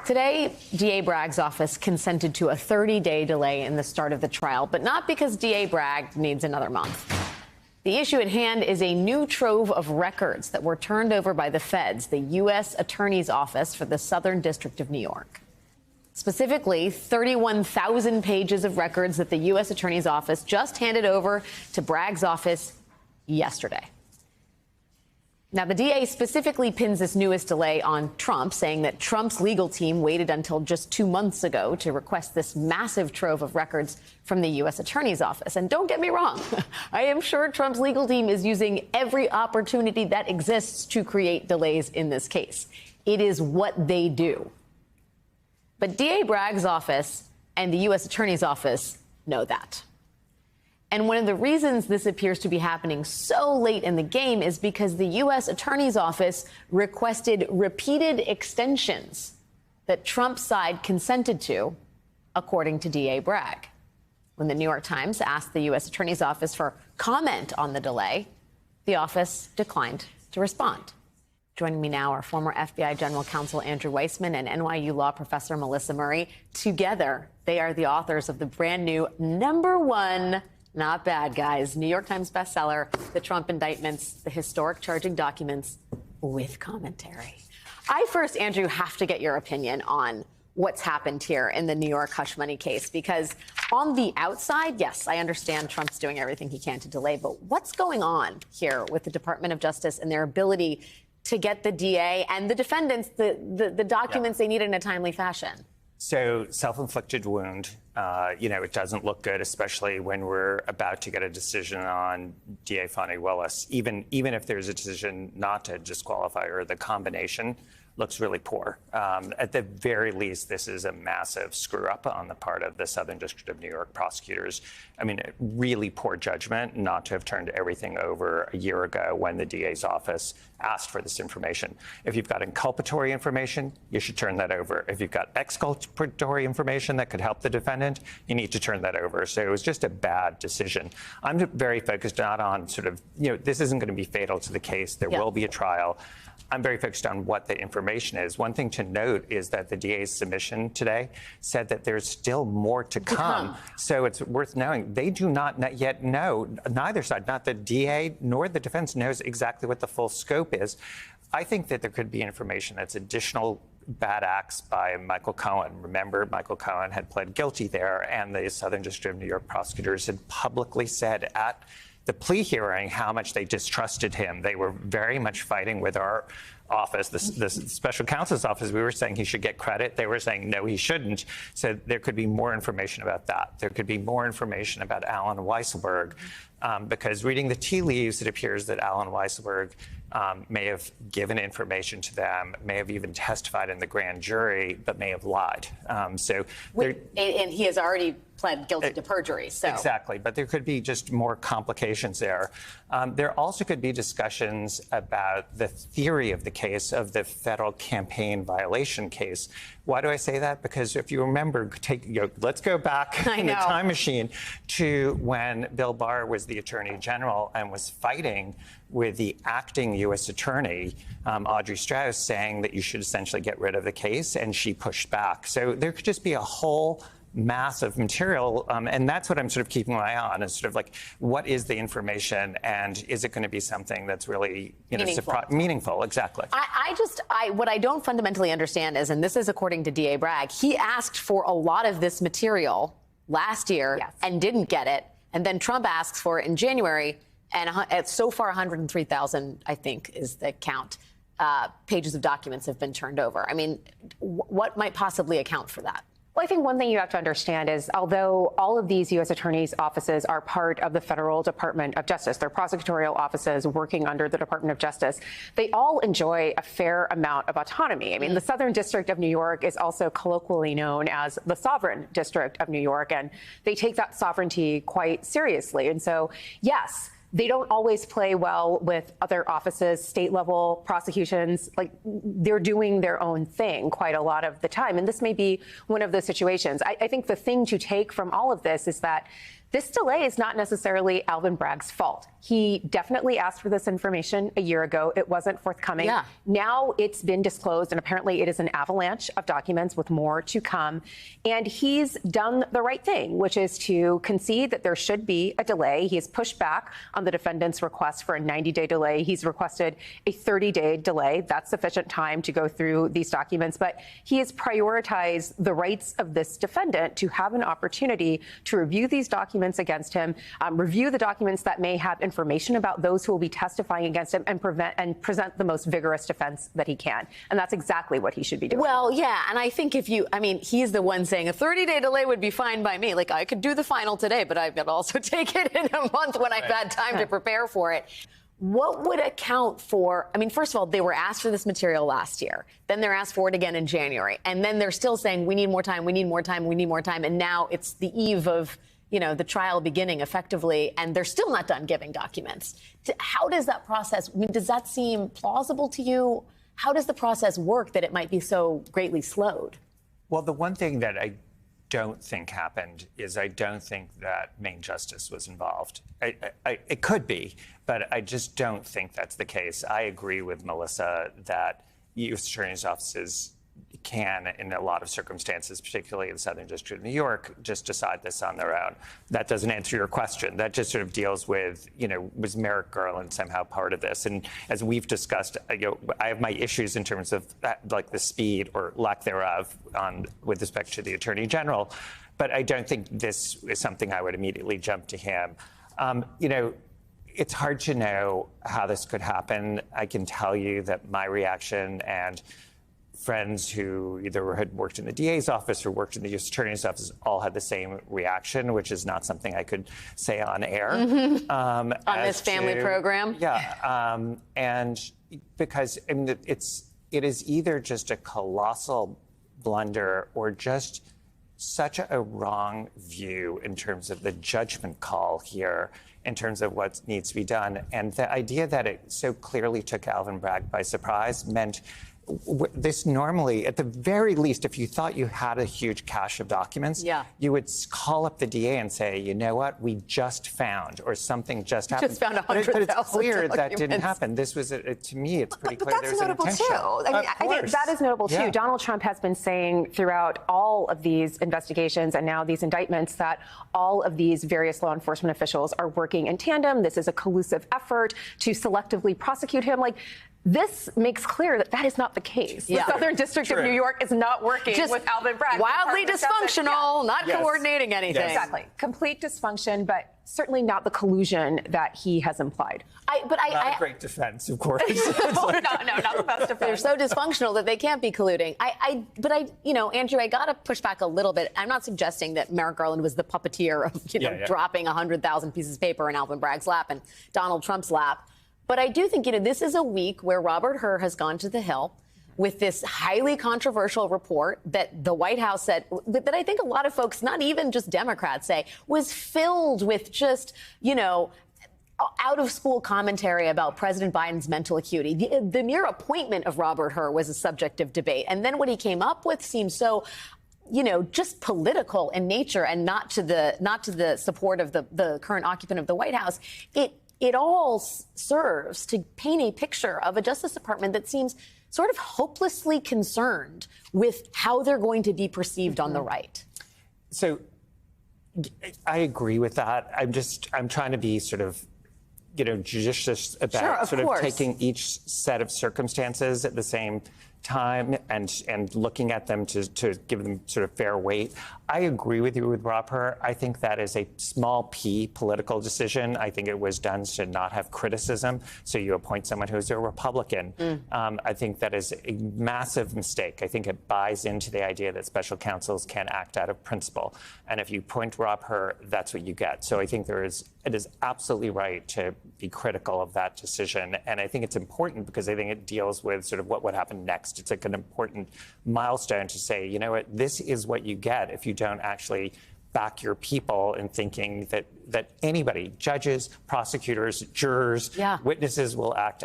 Today, DA Bragg's office consented to a 30-day delay in the start of the trial, but not because DA Bragg needs another month. The issue at hand is a new trove of records that were turned over by the feds, the U.S. Attorney's Office for the Southern District of New York. Specifically, 31,000 pages of records that the U.S. Attorney's Office just handed over to Bragg's office yesterday. Now, the DA specifically pins this newest delay on Trump, saying that Trump's legal team waited until just 2 months ago to request this massive trove of records from the U.S. Attorney's Office. And don't get me wrong, I am sure Trump's legal team is using every opportunity that exists to create delays in this case. It is what they do. But DA Bragg's office and the U.S. Attorney's Office know that. And one of the reasons this appears to be happening so late in the game is because the U.S. Attorney's Office requested repeated extensions that Trump's side consented to, according to DA Bragg. When the New York Times asked the U.S. Attorney's Office for comment on the delay, the office declined to respond. Joining me now are former FBI General Counsel Andrew Weissmann and NYU law professor Melissa Murray. Together, they are the authors of the brand new #1 Not Bad Guys, New York Times bestseller, The Trump Indictments, the Historic Charging Documents with Commentary. I first, Andrew, have to get your opinion on what's happened here in the New York hush money case, because on the outside, yes, I understand Trump's doing everything he can to delay, but what's going on here with the Department of Justice and their ability to get the DA and the defendants the documents they need in a timely fashion? So self-inflicted wound, it doesn't look good, especially when we're about to get a decision on DA Fani Willis. Even if there's a decision not to disqualify her, the combination looks really poor. At the very least, this is a massive screw up on the part of the Southern District of New York prosecutors. I mean, really poor judgment not to have turned everything over a year ago when the DA's office asked for this information. If you've got inculpatory information, you should turn that over. If you've got exculpatory information that could help the defendant, you need to turn that over. So it was just a bad decision. I'm very focused not on this isn't going to be fatal to the case. There will be a trial. I'm very focused on what the information is. One thing to note is that the DA's submission today said that there's still more to come. So it's worth knowing they do not yet know, neither side, not the DA nor the defense knows exactly what the full scope is. I think that there could be information that's additional bad acts by Michael Cohen. Remember, Michael Cohen had pled guilty there, and the Southern District of New York prosecutors had publicly said at the plea hearing how much they distrusted him. They were very much fighting with our office, the special counsel's office. We were saying he should get credit. They were saying, no, he shouldn't. So there could be more information about that. There could be more information about Allen Weisselberg, because reading the tea leaves, it appears that Allen Weisselberg may have given information to them, may have even testified in the grand jury, but may have lied. And he has already pled guilty to perjury. So exactly, but there could be just more complications there. There also could be discussions about the theory of the case, of the federal campaign violation case. Why do I say that? Because if you remember, let's go back in the time machine to when Bill Barr was the Attorney General and was fighting with the acting U.S. Attorney, Audrey Strauss, saying that you should essentially get rid of the case, and she pushed back. So there could just be a whole mass of material, and that's what I'm sort of keeping my eye on, is sort of like, what is the information, and is it going to be something that's really meaningful? Exactly. What I don't fundamentally understand is, and this is according to DA Bragg, he asked for a lot of this material last year and didn't get it, and then Trump asks for it in January, and so far 103,000, I think, is the count. Pages of documents have been turned over. I mean, what might possibly account for that? Well, I think one thing you have to understand is, although all of these U.S. attorneys' offices are part of the federal Department of Justice, they're prosecutorial offices working under the Department of Justice, they all enjoy a fair amount of autonomy. I mean, the Southern District of New York is also colloquially known as the Sovereign District of New York, and they take that sovereignty quite seriously. And so, yes, they don't always play well with other offices, state-level prosecutions. Like, they're doing their own thing quite a lot of the time. And this may be one of those situations. I think the thing to take from all of this is that This delay is not necessarily Alvin Bragg's fault. He definitely asked for this information a year ago. It wasn't forthcoming. Yeah. Now it's been disclosed, and apparently it is an avalanche of documents with more to come. And he's done the right thing, which is to concede that there should be a delay. He has pushed back on the defendant's request for a 90-day delay. He's requested a 30-day delay. That's sufficient time to go through these documents. But he has prioritized the rights of this defendant to have an opportunity to review these documents against him, review the documents that may have information about those who will be testifying against him, and present the most vigorous defense that he can. And that's exactly what he should be doing. Well, yeah, and I think he's the one saying a 30-day delay would be fine by me. Like, I could do the final today, but I could also take it in a month when I've had time to prepare for it. What would account for, first of all, they were asked for this material last year. Then they're asked for it again in January. And then they're still saying, we need more time, we need more time, we need more time. And now it's the eve of, the trial beginning effectively, and they're still not done giving documents. How does that process, does that seem plausible to you? How does the process work that it might be so greatly slowed? Well, the one thing that I don't think happened is I don't think that Maine Justice was involved. It could be, but I just don't think that's the case. I agree with Melissa that U.S. Attorney's offices can, in a lot of circumstances, particularly in the Southern District of New York, just decide this on their own. That doesn't answer your question. That just sort of deals with, was Merrick Garland somehow part of this? And as we've discussed, I have my issues in terms of the speed or lack thereof with respect to the Attorney General, but I don't think this is something I would immediately jump to him. It's hard to know how this could happen. I can tell you that my reaction, and friends who either had worked in the DA's office or worked in the U.S. Attorney's office all had the same reaction, which is not something I could say on air. On this family program? Yeah. And because it is either just a colossal blunder or just such a wrong view in terms of the judgment call here, in terms of what needs to be done. And the idea that it so clearly took Alvin Bragg by surprise meant this normally, at the very least, if you thought you had a huge cache of documents, you would call up the DA and say, you know what, we just found, or something just happened. Just found 100,000 But it's clear documents. That didn't happen. This was, to me, it's pretty clear there's an intention. But that's notable, too. I think that is notable, too. Donald Trump has been saying throughout all of these investigations and now these indictments that all of these various law enforcement officials are working in tandem. This is a collusive effort to selectively prosecute him. This makes clear that that is not the case. Yeah. The Southern District of New York is not working with Alvin Bragg. Wildly dysfunctional, not coordinating anything. Yes. Exactly. Complete dysfunction, but certainly not the collusion that he has implied. Not a great defense, of course. No, not the best defense. They're so dysfunctional that they can't be colluding. Andrew, I got to push back a little bit. I'm not suggesting that Merrick Garland was the puppeteer of, dropping 100,000 pieces of paper in Alvin Bragg's lap and Donald Trump's lap. But I do think, this is a week where Robert Hur has gone to the Hill with this highly controversial report that the White House said, that I think a lot of folks, not even just Democrats, say was filled with just, out-of-school commentary about President Biden's mental acuity. The mere appointment of Robert Hur was a subject of debate. And then what he came up with seemed so just political in nature and not to the support of the current occupant of the White House. It all serves to paint a picture of a Justice Department that seems sort of hopelessly concerned with how they're going to be perceived on the right. So I agree with that. I'm trying to be sort of, judicious about taking each set of circumstances at the same time and looking at them to give them sort of fair weight. I agree with you with Rob Hur. I think that is a small p political decision. I think it was done to not have criticism. So you appoint someone who's a Republican. I think that is a massive mistake. I think it buys into the idea that special counsels can act out of principle. And if you appoint Rob Hur, that's what you get. So I think it is absolutely right to be critical of that decision. And I think it's important because I think it deals with sort of what would happen next. It's like an important milestone to say, you know what, this is what you get if you don't actually back your people in thinking that anybody, judges, prosecutors, jurors, witnesses will act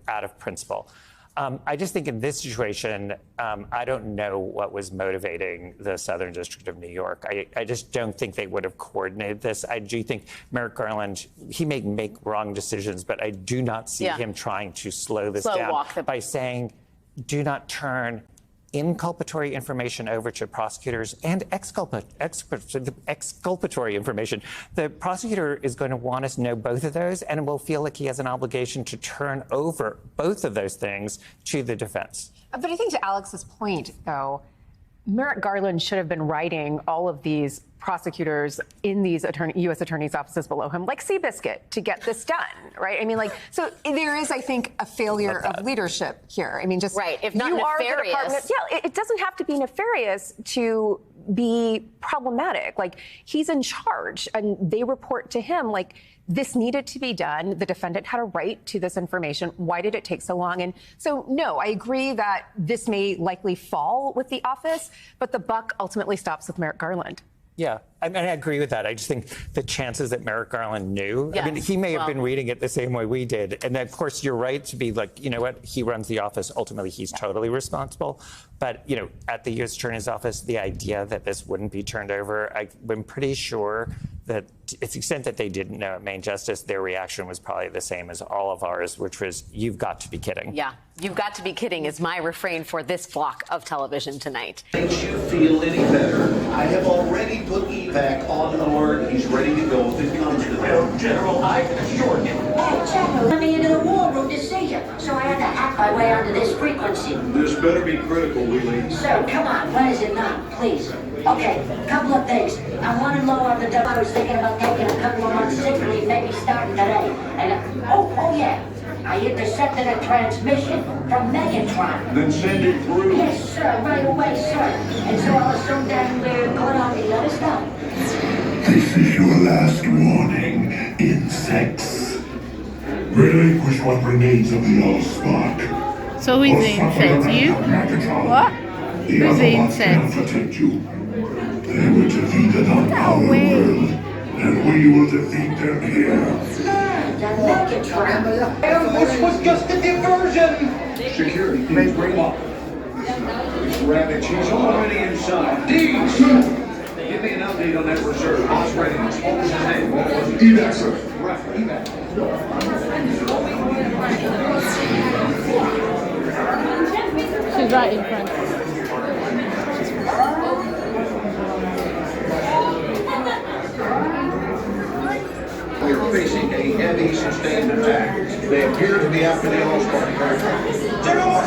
out of principle. I just think in this situation, I don't know what was motivating the Southern District of New York. I just don't think they would have coordinated this. I do think Merrick Garland, he may make wrong decisions, but I do not see him trying to slow this down by saying, do not turn inculpatory information over to prosecutors and exculpatory information. The prosecutor is going to want us to know both of those and will feel like he has an obligation to turn over both of those things to the defense. But I think to Alex's point, though, Merrick Garland should have been writing all of these prosecutors in these U.S. attorneys' offices below him, like Seabiscuit, to get this done, right? I mean, like, so there is, I think, a failure of leadership here. I mean, just right. If not you nefarious. Are the department. Yeah, it doesn't have to be nefarious to be problematic. Like, he's in charge, and they report to him, like, this needed to be done. The defendant had a right to this information. Why did it take so long? And so, no, I agree that this may likely fall with the office, but the buck ultimately stops with Merrick Garland. Yeah, I mean, I agree with that. I just think the chances that Merrick Garland knew, I mean, he may have been reading it the same way we did. And then, of course, you're right to be like, you know what, he runs the office. Ultimately, he's totally responsible. But, you know, at the U.S. Attorney's Office, the idea that this wouldn't be turned over, I'm pretty sure that to the extent that they didn't know at Main Justice, their reaction was probably the same as all of ours, which was, you've got to be kidding. Yeah, you've got to be kidding is my refrain for this block of television tonight. Makes you feel any better? I have already put evac on alert. He's ready to go if it comes to that. General, I can assure you. Hey, General, let me into the war room to see you, so I had to hack my way onto this frequency. This better be critical, Wheelie. Sir, come on, when is it not, please? Okay, couple of things. I'm running low on the dough. I was thinking about taking a couple of months sick leave, maybe starting today. And, oh yeah, I intercepted a transmission from Megatron. Then send it through. Yes, sir, right away, sir. And so I'll assume that we're good on the other stuff. This is your last warning, insects. Relinquish what remains of the Allspark. So who's the insect? You? What? Who's the insect? Protect you. They were defeated on our world, and we will defeat them here. The Megatron. This was just a diversion. Security, please bring up. Rabbit, she's already inside. Deeds! Give me an update on that reserve. What's readiness? What was his name? What was it? Evac, sir. Right, evac. She's right in front. We are facing a heavy sustained attack. They appear to be after the Allspark. General,